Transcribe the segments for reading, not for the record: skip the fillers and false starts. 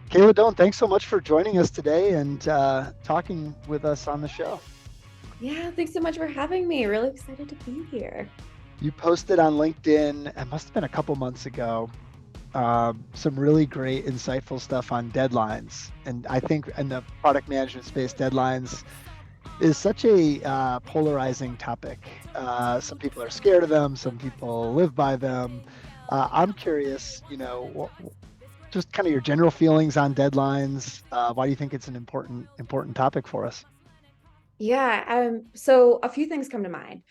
Kayla Doan, thanks so much for joining us today and talking with us on the show. Yeah, thanks so much for having me. Really excited to be here. You posted on LinkedIn, it must have been a couple months ago, some really great, insightful stuff on deadlines. And I think in the product management space, deadlines is such a polarizing topic. Some people are scared of them, some people live by them. I'm curious, just kind of your general feelings on deadlines. Why do you think it's an important topic for us? Yeah, so a few things come to mind.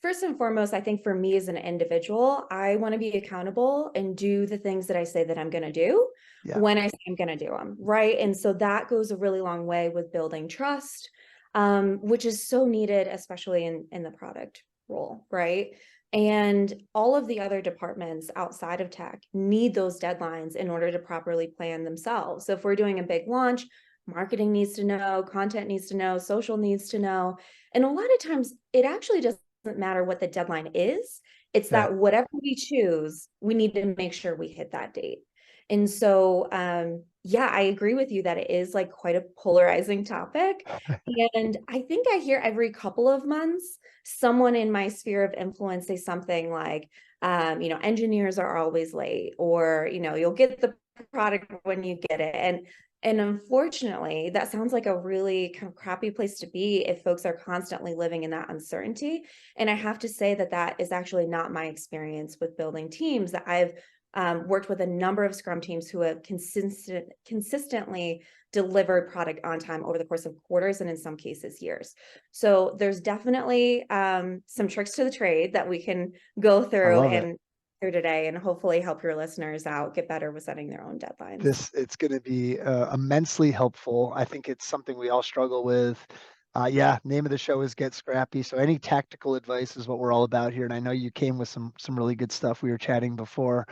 First and foremost, I think for me as an individual, I want to be accountable and do the things that I say that I'm going to do Yeah. when I say I'm going to do them, right? And so that goes a really long way with building trust, which is so needed, especially in the product role, right? And all of the other departments outside of tech need those deadlines in order to properly plan themselves. So if we're doing a big launch, marketing needs to know, content needs to know, social needs to know. And a lot of times it actually doesn't matter what the deadline is. It's Yeah. that whatever we choose, we need to make sure we hit that date. And so, yeah, I agree with you that it is like quite a polarizing topic. And I think I hear every couple of months someone in my sphere of influence say something like, engineers are always late, or, you'll get the product when you get it. And unfortunately, that sounds like a really kind of crappy place to be if folks are constantly living in that uncertainty. And I have to say that that is actually not my experience with building teams. That I've worked with a number of Scrum teams who have consistently delivered product on time over the course of quarters and in some cases years. So there's definitely some tricks to the trade that we can go I through love it. and through today and hopefully help your listeners out get better with setting their own deadlines. It's going to be immensely helpful. I think it's something we all struggle with. Yeah, name of the show is Get Scrappy. So any tactical advice is what we're all about here. And I know you came with some really good stuff. We were chatting before.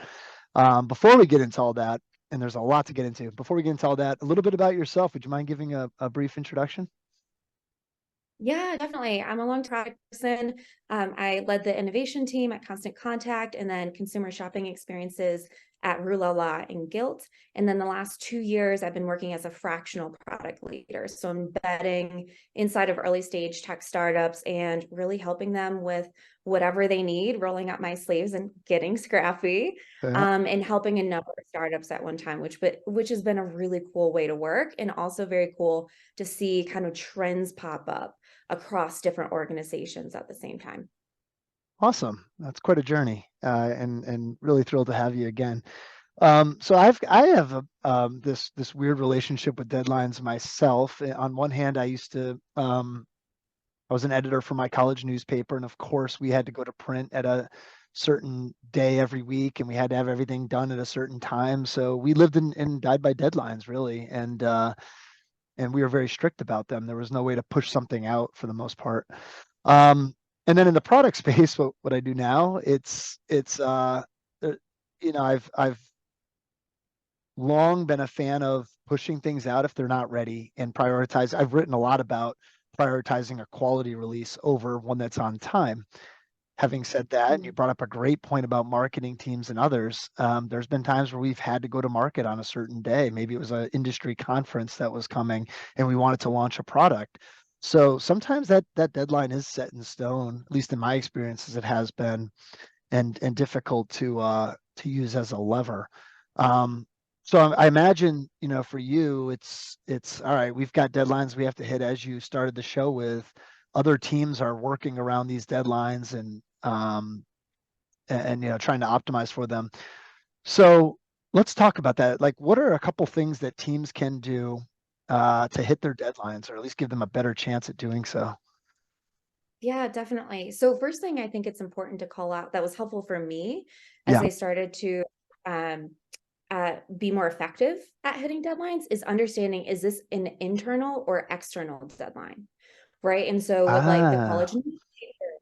Before we get into all that, and there's a lot to get into. Before we get into all that, a little bit about yourself. Would you mind giving a brief introduction? Yeah, definitely. I'm a long product person. I led the innovation team at Constant Contact and then consumer shopping experiences at Rue La La and Gilt. And then the last 2 years, I've been working as a fractional product leader. So embedding inside of early stage tech startups and really helping them with whatever they need, rolling up my sleeves and getting scrappy, Yeah. and helping a number of startups at one time, which has been a really cool way to work and also very cool to see kind of trends pop up across different organizations at the same time. Awesome. That's quite a journey, and really thrilled to have you again. So I have this weird relationship with deadlines myself. On one hand, I was an editor for my college newspaper, and of course, we had to go to print at a certain day every week, and we had to have everything done at a certain time. So we lived and died by deadlines, really, and we were very strict about them. There was no way to push something out for the most part. Um, and then in the product space, what I do now, uh, I've long been a fan of pushing things out if they're not ready and prioritize. I've written a lot about prioritizing a quality release over one that's on time. Having said that, and you brought up a great point about marketing teams and others, there's been times where we've had to go to market on a certain day. Maybe it was an industry conference that was coming and we wanted to launch a product. So sometimes that deadline is set in stone, at least in my experiences, it has been, and difficult to use as a lever. Um, so I imagine, for you, it's all right. We've got deadlines we have to hit, as you started the show with. Other teams are working around these deadlines and trying to optimize for them. So let's talk about that. Like, what are a couple things that teams can do to hit their deadlines, or at least give them a better chance at doing so? Yeah, definitely. So first thing I think it's important to call out that was helpful for me as Yeah. I started to um, be more effective at hitting deadlines is understanding, is this an internal or external deadline? Right. And so with like the Ah, college newspaper,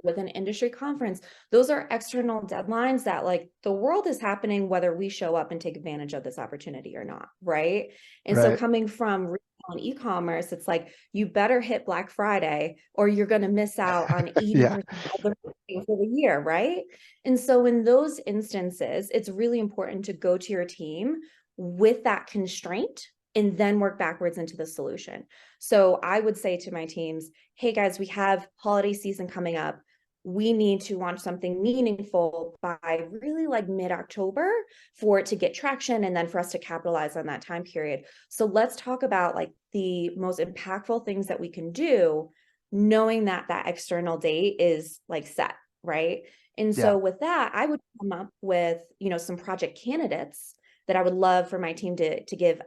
with an industry conference, those are external deadlines that like the world is happening whether we show up and take advantage of this opportunity or not. Right. And so right. coming from retail and e-commerce, it's like you better hit Black Friday or you're going to miss out on Yeah. 80% of the revenue for the year. Right. And so in those instances, it's really important to go to your team with that constraint and then work backwards into the solution. So I would say to my teams, hey guys, we have holiday season coming up. We need to launch something meaningful by really like mid-October for it to get traction and then for us to capitalize on that time period. So let's talk about like the most impactful things that we can do, knowing that that external date is like set, right? And Yeah. so with that, I would come up with, some project candidates that I would love for my team to give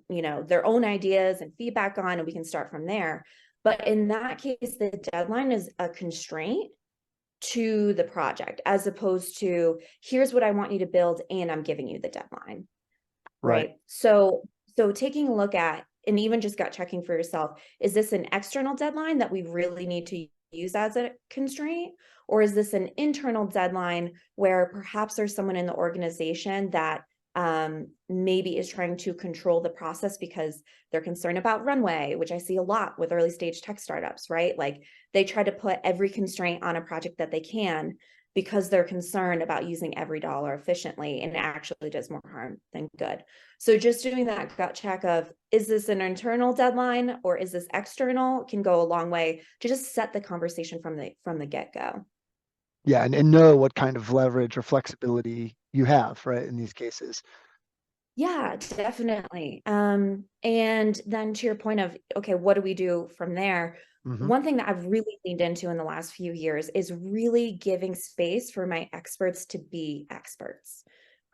their own ideas and feedback on, and we can start from there. But in that case, the deadline is a constraint to the project, as opposed to here's what I want you to build and I'm giving you the deadline. Right. Right. So taking a look at, and even just gut checking for yourself, is this an external deadline that we really need to use as a constraint? Or is this an internal deadline where perhaps there's someone in the organization that maybe is trying to control the process because they're concerned about runway, which I see a lot with early stage tech startups, right? Like they try to put every constraint on a project that they can because they're concerned about using every dollar efficiently, and it actually does more harm than good. So just doing that gut check of, is this an internal deadline or is this external, can go a long way to just set the conversation from the get-go. Yeah. And know what kind of leverage or flexibility you have, right, in these cases. Yeah, definitely. And then to your point of, okay, what do we do from there? Hmm. One thing that I've really leaned into in the last few years is really giving space for my experts to be experts,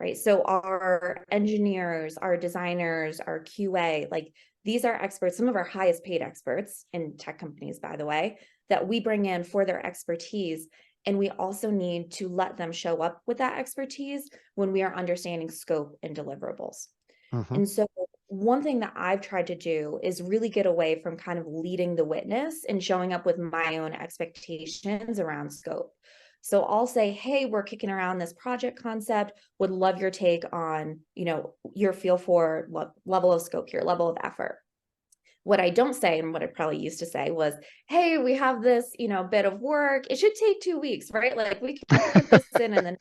right? So our engineers, our designers, our QA, like these are experts, some of our highest paid experts in tech companies, by the way, that we bring in for their expertise. And we also need to let them show up with that expertise when we are understanding scope and deliverables. Hmm. And so one thing that I've tried to do is really get away from kind of leading the witness and showing up with my own expectations around scope. So I'll say, hey, we're kicking around this project concept, would love your take on, your feel for level of scope here, level of effort. What I don't say, and what I probably used to say was, hey, we have this, bit of work. It should take 2 weeks, right? Like we can put this in and then,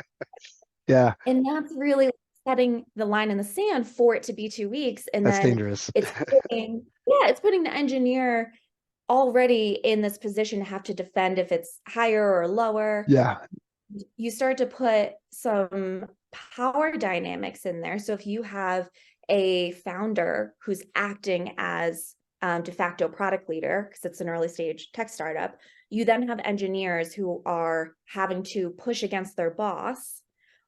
Yeah. and that's really setting the line in the sand for it to be 2 weeks. And That's then dangerous. it's putting the engineer already in this position to have to defend if it's higher or lower. Yeah. You start to put some power dynamics in there. So if you have a founder who's acting as de facto product leader, because it's an early stage tech startup, you then have engineers who are having to push against their boss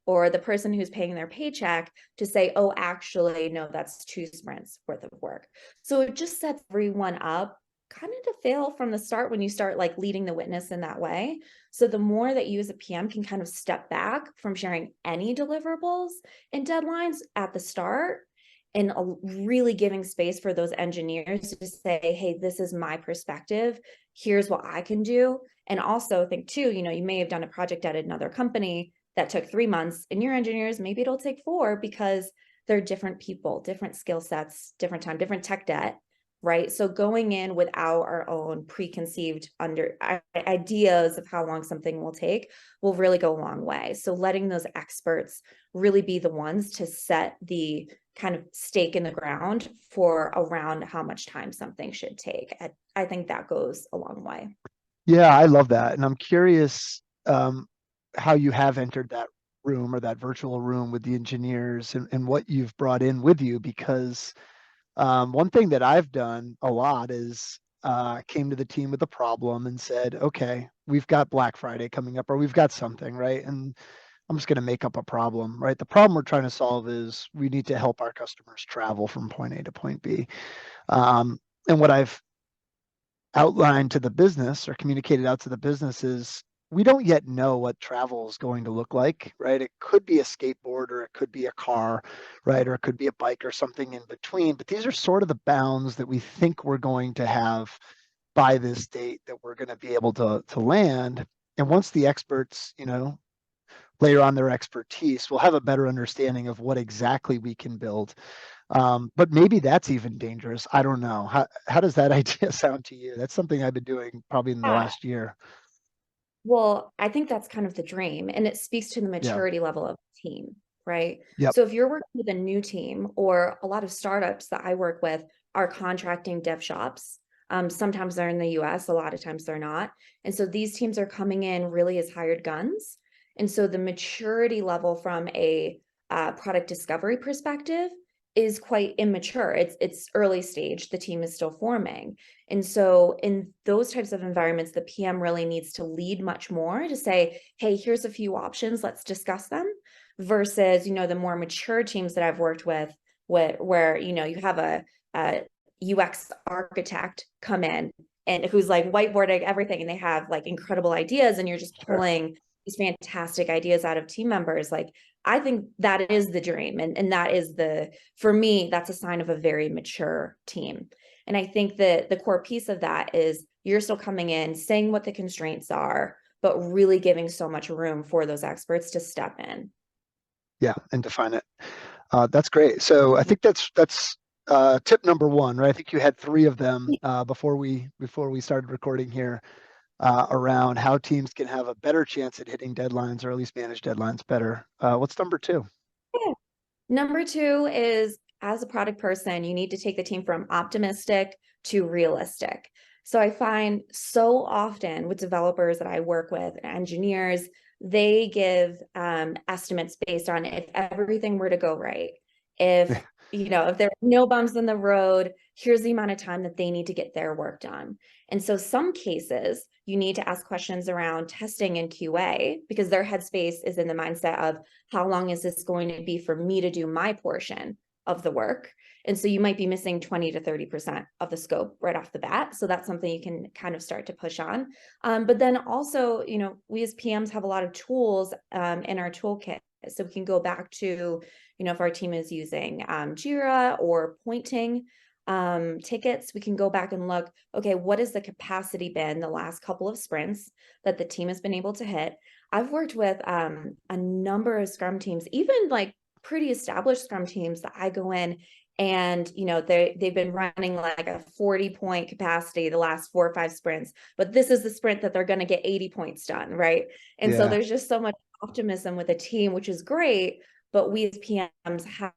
or the person who's paying their paycheck to say, oh, actually, no, that's 2 sprints worth of work. So it just sets everyone up kind of to fail from the start when you start like leading the witness in that way. So the more that you as a PM can kind of step back from sharing any deliverables and deadlines at the start, and really giving space for those engineers to say, hey, this is my perspective. Here's what I can do. And also think too, you may have done a project at another company that took 3 months, and your engineers, maybe it'll take 4 because they're different people, different skill sets, different time, different tech debt, right? So going in without our own preconceived ideas of how long something will take will really go a long way. So letting those experts really be the ones to set the kind of stake in the ground for around how much time something should take. I think that goes a long way. Yeah, I love that. And I'm curious how you have entered that room or that virtual room with the engineers and what you've brought in with you, because one thing that I've done a lot is came to the team with a problem and said, okay, we've got Black Friday coming up, or we've got something, right? And I'm just going to make up a problem, right? The problem we're trying to solve is we need to help our customers travel from point A to point B. And what I've outlined to the business or communicated out to the business is we don't yet know what travel is going to look like, right? It could be a skateboard or it could be a car, right? Or it could be a bike or something in between. But these are sort of the bounds that we think we're going to have by this date that we're going to be able to land. And once the experts, layer on their expertise, we'll have a better understanding of what exactly we can build. But maybe that's even dangerous. I don't know. How does that idea sound to you? That's something I've been doing probably in the Yeah. last year. Well, I think that's kind of the dream, and it speaks to the Yeah. maturity level of the team, right? Yep. So if you're working with a new team, or a lot of startups that I work with are contracting dev shops. Sometimes they're in the US, a lot of times they're not. And so these teams are coming in really as hired guns. And so the maturity level from a product discovery perspective is quite immature. It's early stage. The team is still forming. And so in those types of environments, the PM really needs to lead much more to say, hey, here's a few options, let's discuss them, versus, the more mature teams that I've worked with, where you have a UX architect come in and who's like whiteboarding everything, and they have like incredible ideas, and you're just Sure. pulling these fantastic ideas out of team members. Like, I think that is the dream. And that is for me, that's a sign of a very mature team. And I think that the core piece of that is you're still coming in, saying what the constraints are, but really giving so much room for those experts to step in. Yeah, and define it. That's great. So I think that's tip number one, right? I think you had three of them before we started recording here, around how teams can have a better chance at hitting deadlines, or at least manage deadlines better. What's number two? Yeah. Number two is, as a product person, you need to take the team from optimistic to realistic. So I find so often with developers that I work with, engineers, they give estimates based on if everything were to go right. If, if there are no bumps in the road, here's the amount of time that they need to get their work done. And so some cases you need to ask questions around testing and QA, because their headspace is in the mindset of, how long is this going to be for me to do my portion of the work? And so you might be missing 20 to 30% of the scope right off the bat. So that's something you can kind of start to push on. But then also, we as PMs have a lot of tools in our toolkit. So we can go back to, if our team is using Jira or pointing tickets, we can go back and look, okay, what has the capacity been the last couple of sprints that the team has been able to hit? I've worked with a number of Scrum teams, even like pretty established Scrum teams, that I go in and they've been running like a 40-point capacity the last 4 or 5 sprints, but this is the sprint that they're going to get 80 points done, right? And so Yeah, there's just so much optimism with a team, which is great, but we as PMs have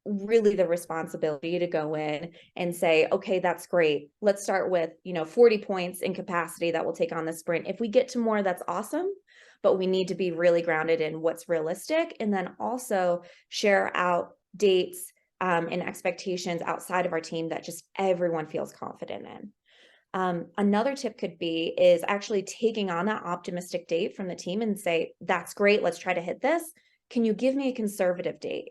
really the responsibility to go in and say, okay, that's great. Let's start with, 40 points in capacity that we'll take on the sprint. If we get to more, that's awesome. But we need to be really grounded in what's realistic, and then also share out dates and expectations outside of our team that just everyone feels confident in. Another tip could be is actually taking on that optimistic date from the team and say, that's great, let's try to hit this. Can you give me a conservative date?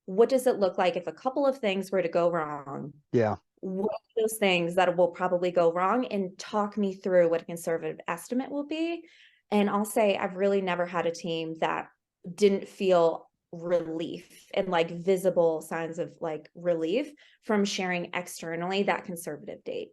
What does it look like if a couple of things were to go wrong? yeah. What are those things that will probably go wrong? And talk me through what a conservative estimate will be. And I'll say, I've really never had a team that didn't feel relief and like visible signs of like relief from sharing externally that conservative date,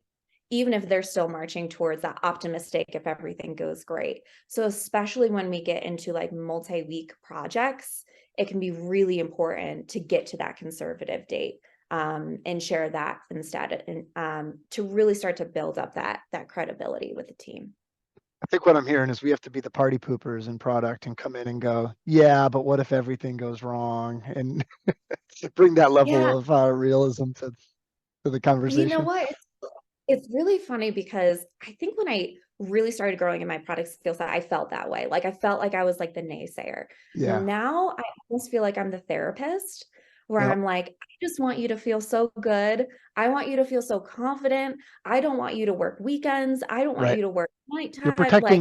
even if they're still marching towards that optimistic if everything goes great. So especially when we get into like multi-week projects, it can be really important to get to that conservative date and share that instead, and to really start to build up that credibility with the team. I think what I'm hearing is we have to be the party poopers in product and come in and go, yeah, but what if everything goes wrong? And bring that level Yeah, of realism to the you know conversation. what? It's really funny because I think when I really started growing in my product skill set, I felt that way. Like I felt like I was like the naysayer. Yeah. Now I almost feel like I'm the therapist, where Yep. I'm like, I just want you to feel so good. I want you to feel so confident. I don't want you to work weekends. I don't want Right. you to work nighttime.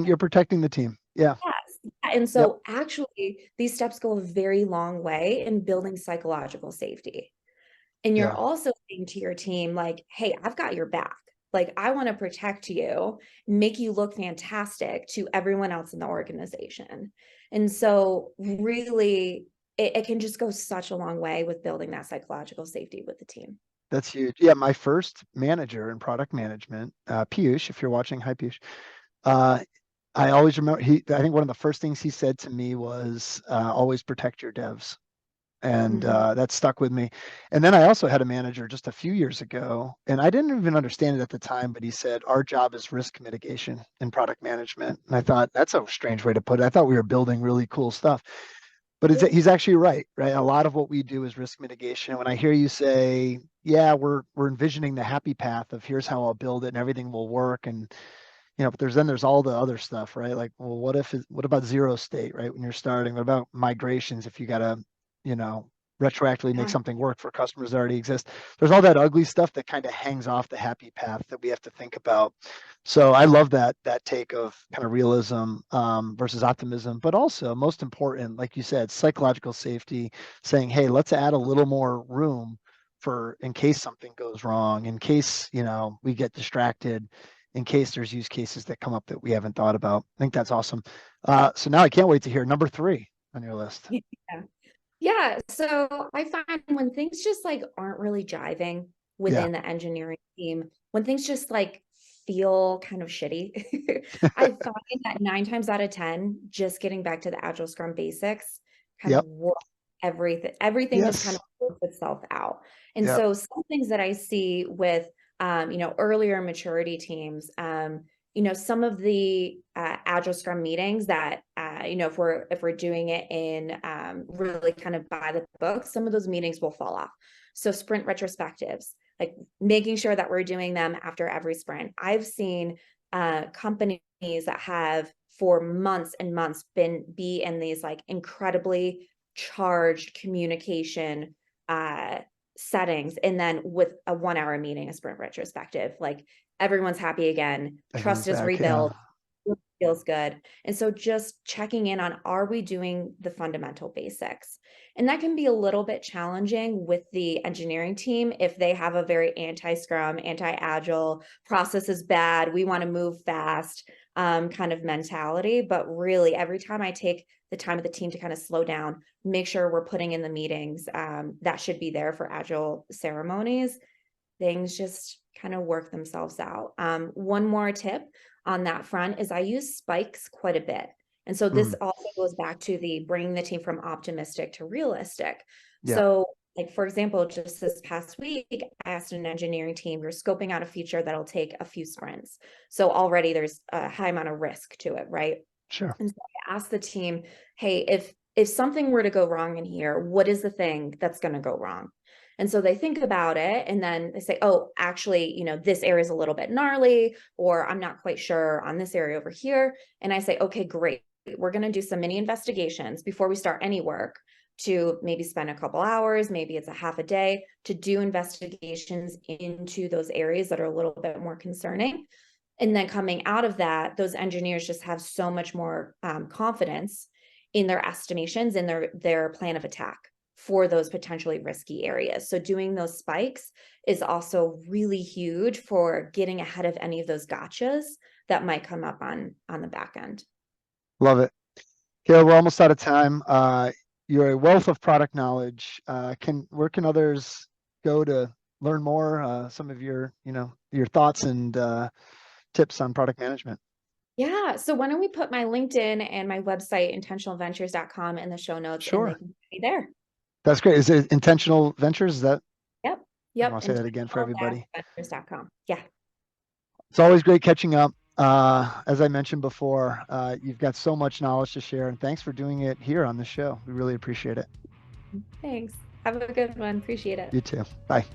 You're protecting the team. Yeah. Yes. And Yep. so actually these steps go a very long way in building psychological safety. And you're Yeah. also saying to your team, like, hey, I've got your back. Like, I want to protect you, make you look fantastic to everyone else in the organization. And so, really, it can just go such a long way with building that psychological safety with the team. That's huge. Yeah. My first manager in product management, Piyush, if you're watching, hi Piyush. Uh, I always remember I think one of the first things he said to me was, always protect your devs. And Mhm. that stuck with me. And then I also had a manager just a few years ago, and I didn't even understand it at the time, but he said, our job is risk mitigation in product management. And I thought, that's a strange way to put it. I thought we were building really cool stuff. But he's actually right? A lot of what we do is risk mitigation. When I hear you say, yeah, we're envisioning the happy path of here's how I'll build it and everything will work. And, but there's all the other stuff, right? Like, well, what about zero state, right? When you're starting, what about migrations? If you got to, you know, retroactively make Yeah. something work for customers that already exist. There's all that ugly stuff that kind of hangs off the happy path that we have to think about. So I love that take of kind of realism versus optimism, but also most important, like you said, psychological safety, saying, hey, let's add a little more room for in case something goes wrong, in case, we get distracted, in case there's use cases that come up that we haven't thought about. I think that's awesome. So now I can't wait to hear number 3 on your list. Yeah. Yeah, so I find when things just like aren't really jiving Yeah. within the engineering team, when things just like feel kind of shitty, I find that 9 times out of 10, just getting back to the Agile Scrum basics kind of Yep. work everything just kind Yes. of works itself out. And Yep. so some things that I see with earlier maturity teams, some of the Agile Scrum meetings that if we're doing it in really kind of by the book, some of those meetings will fall off. So sprint retrospectives, like making sure that we're doing them after every sprint. I've seen companies that have for months and months be in these like incredibly charged communication settings, and then with a 1 hour meeting, a sprint retrospective, like everyone's happy again, Everyone's trust is back. Yeah. rebuilt, feels good. And so just checking in on, are we doing the fundamental basics? And that can be a little bit challenging with the engineering team if they have a very anti-Scrum, anti-Agile, process is bad, we want to move fast kind of mentality. But really, every time I take the time of the team to kind of slow down, make sure we're putting in the meetings that should be there for Agile ceremonies, things just kind of work themselves out. One more tip on that front is I use spikes quite a bit. And so this Mm. also goes back to the bringing the team from optimistic to realistic. Yeah. So like, for example, just this past week, I asked an engineering team, we're scoping out a feature that'll take a few sprints. So already there's a high amount of risk to it, right? Sure. And so I asked the team, hey, if something were to go wrong in here, what is the thing that's going to go wrong? And so they think about it and then they say, oh, actually, this area is a little bit gnarly, or I'm not quite sure on this area over here. And I say, okay, great. We're going to do some mini investigations before we start any work, to maybe spend a couple hours, maybe it's a half a day, to do investigations into those areas that are a little bit more concerning. And then coming out of that, those engineers just have so much more confidence in their estimations and their plan of attack for those potentially risky areas. So doing those spikes is also really huge for getting ahead of any of those gotchas that might come up on the back end. Love it. Kayla, we're almost out of time. You're a wealth of product knowledge. Where can others go to learn more? Some of your thoughts and tips on product management. Yeah. So why don't we put my LinkedIn and my website, intentionalventures.com, in the show notes, and they Sure. can be there. That's great. Is it Intentional Ventures? Is that? Yep. I Yep. want to say that again for everybody. Intentional-ventures.com. Yeah. It's always great catching up. As I mentioned before, you've got so much knowledge to share, and thanks for doing it here on the show. We really appreciate it. Thanks. Have a good one. Appreciate it. You too. Bye.